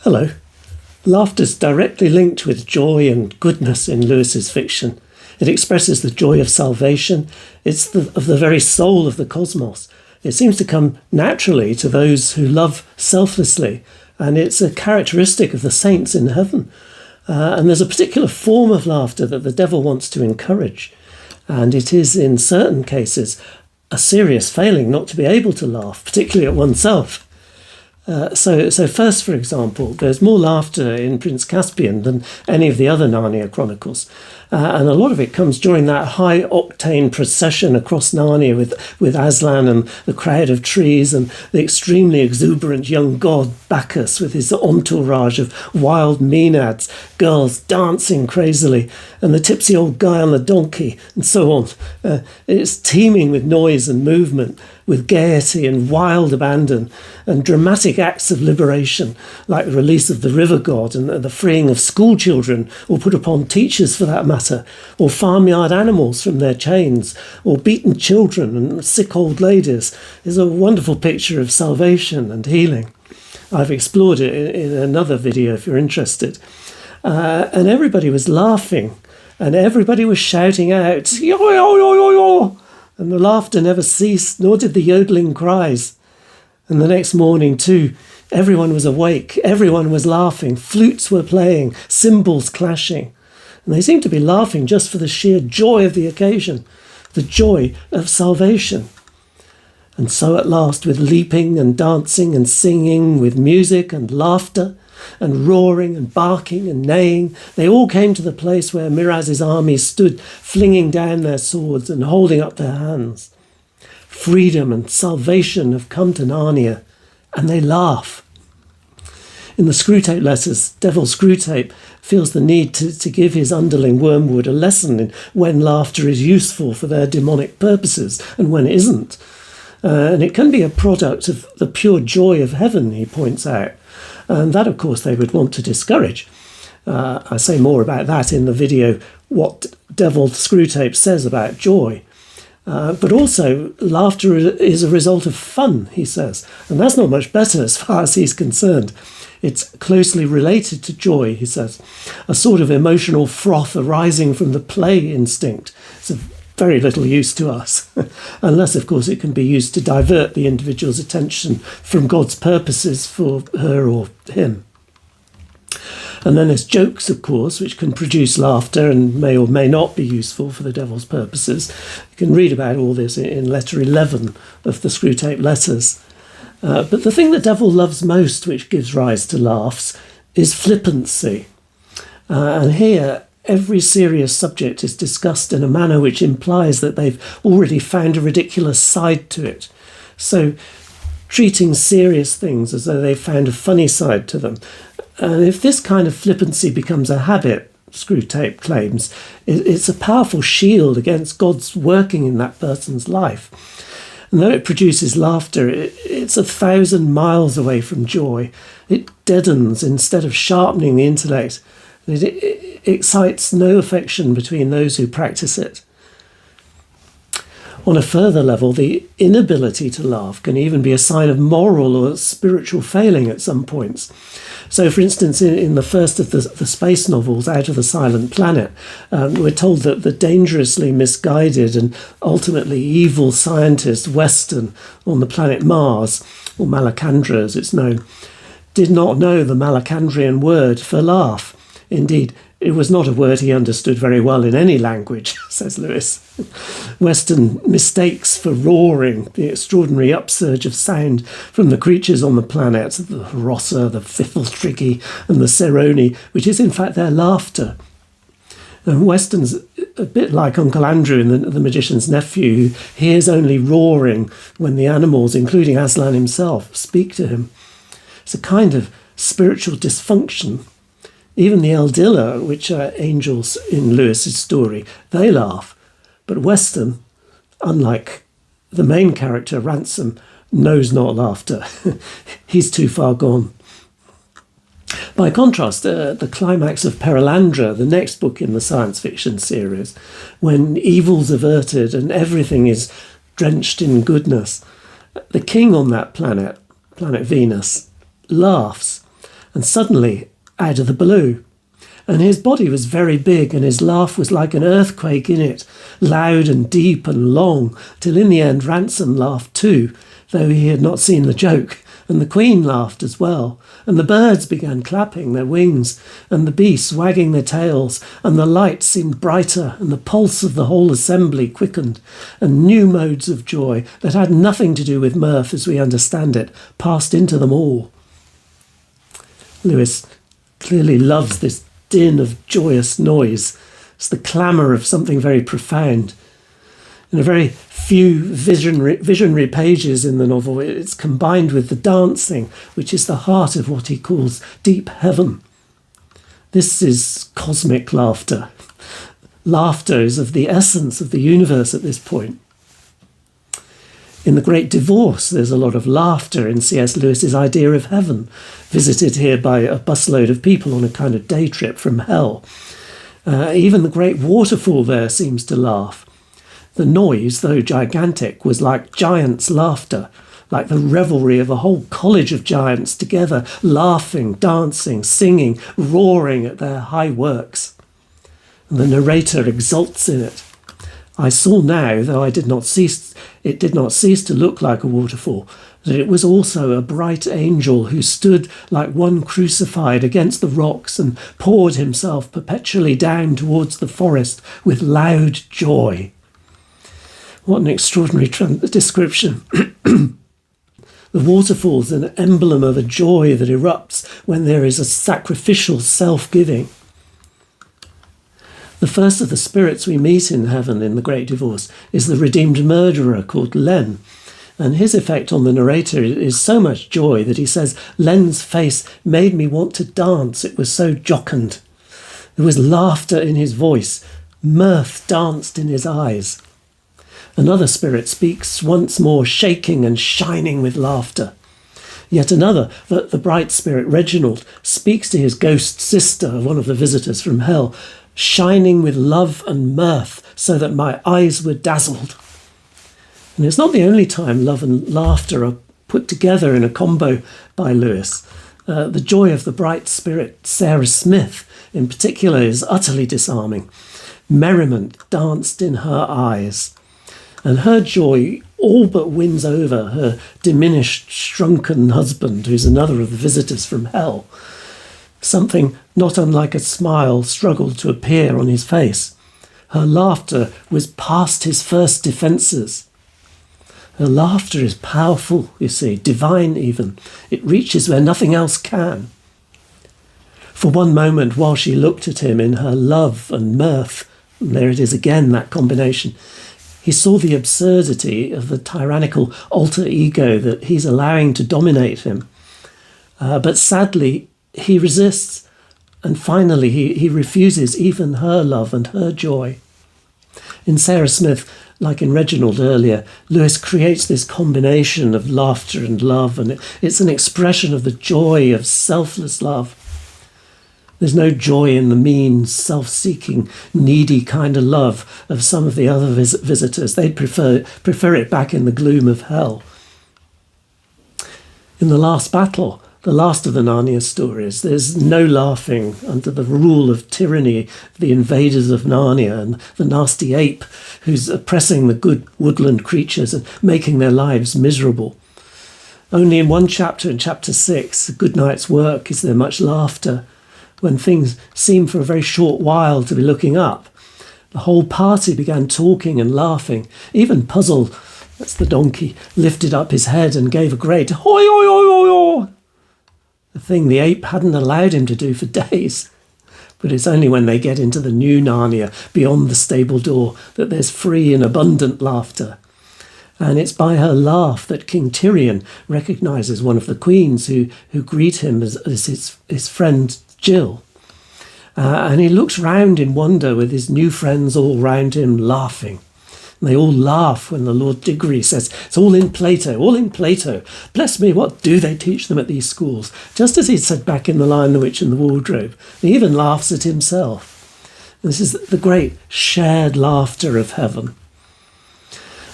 Hello. Laughter is directly linked with joy and goodness in Lewis's fiction. It expresses the joy of salvation. It's of the very soul of the cosmos. It seems to come naturally to those who love selflessly, and it's a characteristic of the saints in heaven. And there's a particular form of laughter that the devil wants to encourage. And it is, in certain cases, a serious failing not to be able to laugh, particularly at oneself. So first, for example, there's more laughter in Prince Caspian than any of the other Narnia chronicles. And a lot of it comes during that high-octane procession across Narnia with Aslan and the crowd of trees and the extremely exuberant young god Bacchus with his entourage of wild maenads, girls dancing crazily, and the tipsy old guy on the donkey, and so on. It's teeming with noise and movement, with gaiety and wild abandon, and dramatic acts of liberation, like the release of the river god and the freeing of school children, or put upon teachers for that matter, or farmyard animals from their chains, or beaten children and sick old ladies, is a wonderful picture of salvation and healing. I've explored it in another video if you're interested. And everybody was laughing, and everybody was shouting out, yo, yo, yo, yo, yo. And the laughter never ceased, nor did the yodeling cries. And the next morning, too, everyone was awake, everyone was laughing, flutes were playing, cymbals clashing. And they seemed to be laughing just for the sheer joy of the occasion, the joy of salvation. And so at last, with leaping and dancing and singing, with music and laughter, and roaring and barking and neighing, they all came to the place where Miraz's army stood, flinging down their swords and holding up their hands. Freedom and salvation have come to Narnia, and they laugh. In the Screwtape Letters, Devil Screwtape feels the need to give his underling Wormwood a lesson in when laughter is useful for their demonic purposes and when it isn't. And it can be a product of the pure joy of heaven, he points out. And that, of course, they would want to discourage. I say more about that in the video, what Devil Screwtape says about joy. But also, laughter is a result of fun, he says. And that's not much better as far as he's concerned. It's closely related to joy, he says. A sort of emotional froth arising from the play instinct. It's of very little use to us. Unless, of course, it can be used to divert the individual's attention from God's purposes for her or him. And then there's jokes, of course, which can produce laughter and may or may not be useful for the devil's purposes. You can read about all this in letter 11 of the Screwtape Letters. But the thing the devil loves most, which gives rise to laughs, is flippancy. And here, every serious subject is discussed in a manner which implies that they've already found a ridiculous side to it. So, treating serious things as though they've found a funny side to them. And if this kind of flippancy becomes a habit, Screwtape claims, it's a powerful shield against God's working in that person's life. And though it produces laughter, it's 1,000 miles away from joy. It deadens instead of sharpening the intellect. It excites no affection between those who practice it. On a further level, the inability to laugh can even be a sign of moral or spiritual failing at some points. So, for instance, in the first of the space novels, Out of the Silent Planet, we're told that the dangerously misguided and ultimately evil scientist Weston on the planet Mars, or Malacandra as it's known, did not know the Malacandrian word for laugh. Indeed, it was not a word he understood very well in any language, says Lewis. Weston mistakes for roaring the extraordinary upsurge of sound from the creatures on the planet, the Rossa, the Fiffletriggy and the Ceroni, which is in fact their laughter. And Weston's a bit like Uncle Andrew in the Magician's Nephew, who hears only roaring when the animals, including Aslan himself, speak to him. It's a kind of spiritual dysfunction. Even the Eldilla, which are angels in Lewis's story, they laugh. But Weston, unlike the main character, Ransom, knows not laughter. He's too far gone. By contrast, the climax of Perelandra, the next book in the science fiction series, when evil's averted and everything is drenched in goodness, the king on that planet Venus, laughs. And suddenly, out of the blue, and his body was very big, and his laugh was like an earthquake in it, loud and deep and long, till in the end Ransom laughed too, though he had not seen the joke, and the Queen laughed as well, and the birds began clapping their wings, and the beasts wagging their tails, and the light seemed brighter, and the pulse of the whole assembly quickened, and new modes of joy, that had nothing to do with mirth as we understand it, passed into them all. Lewis clearly loves this din of joyous noise. It's the clamour of something very profound. In a very few visionary pages in the novel, it's combined with the dancing, which is the heart of what he calls deep heaven. This is cosmic laughter. Laughter is of the essence of the universe at this point. In The Great Divorce, there's a lot of laughter in C.S. Lewis's idea of heaven, visited here by a busload of people on a kind of day trip from hell. Even the great waterfall there seems to laugh. The noise, though gigantic, was like giants' laughter, like the revelry of a whole college of giants together, laughing, dancing, singing, roaring at their high works. And the narrator exults in it. I saw now, though it did not cease to look like a waterfall, that it was also a bright angel who stood like one crucified against the rocks and poured himself perpetually down towards the forest with loud joy. What an extraordinary description. The waterfall's an emblem of a joy that erupts when there is a sacrificial self-giving. The first of the spirits we meet in heaven in The Great Divorce is the redeemed murderer called Len. And his effect on the narrator is so much joy that he says, Len's face made me want to dance. It was so jocund. There was laughter in his voice. Mirth danced in his eyes. Another spirit speaks once more, shaking and shining with laughter. Yet another, the bright spirit Reginald, speaks to his ghost sister, one of the visitors from hell, shining with love and mirth, so that my eyes were dazzled. And it's not the only time love and laughter are put together in a combo by Lewis. The joy of the bright spirit Sarah Smith, in particular, is utterly disarming. Merriment danced in her eyes, and her joy all but wins over her diminished, shrunken husband, who's another of the visitors from hell. Something not unlike a smile struggled to appear on his face. Her laughter was past his first defences. Her laughter is powerful, you see, divine even. It reaches where nothing else can. For one moment, while she looked at him in her love and mirth, and there it is again, that combination, he saw the absurdity of the tyrannical alter ego that he's allowing to dominate him. But sadly, he resists, and finally he refuses even her love and her joy. In Sarah Smith, like in Reginald earlier, Lewis creates this combination of laughter and love, and it's an expression of the joy of selfless love. There's no joy in the mean, self-seeking, needy kind of love of some of the other visitors. They'd prefer it back in the gloom of hell. In the last battle, the last of the Narnia stories, there's no laughing under the rule of tyranny, the invaders of Narnia and the nasty ape who's oppressing the good woodland creatures and making their lives miserable. Only in one chapter, in chapter 6, A Good Night's Work, is there much laughter, when things seem for a very short while to be looking up. The whole party began talking and laughing. Even Puzzle, that's the donkey, lifted up his head and gave a great hoi oi oi oi oi, a thing the ape hadn't allowed him to do for days. But it's only when they get into the new Narnia, beyond the stable door, that there's free and abundant laughter. And it's by her laugh that King Tyrion recognises one of the queens who greet him as his friend Jill. And he looks round in wonder with his new friends all round him laughing. And they all laugh when the Lord Diggory says, it's all in Plato, all in Plato. Bless me, what do they teach them at these schools? Just as he said back in The Lion, the Witch and the Wardrobe. He even laughs at himself. And this is the great shared laughter of heaven.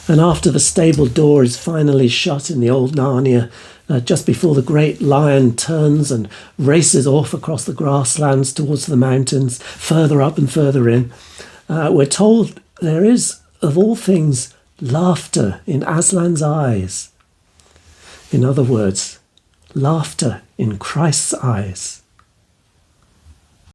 And after the stable door is finally shut in the old Narnia, just before the great lion turns and races off across the grasslands towards the mountains, further up and further in, we're told there is, of all things, laughter in Aslan's eyes. In other words, laughter in Christ's eyes.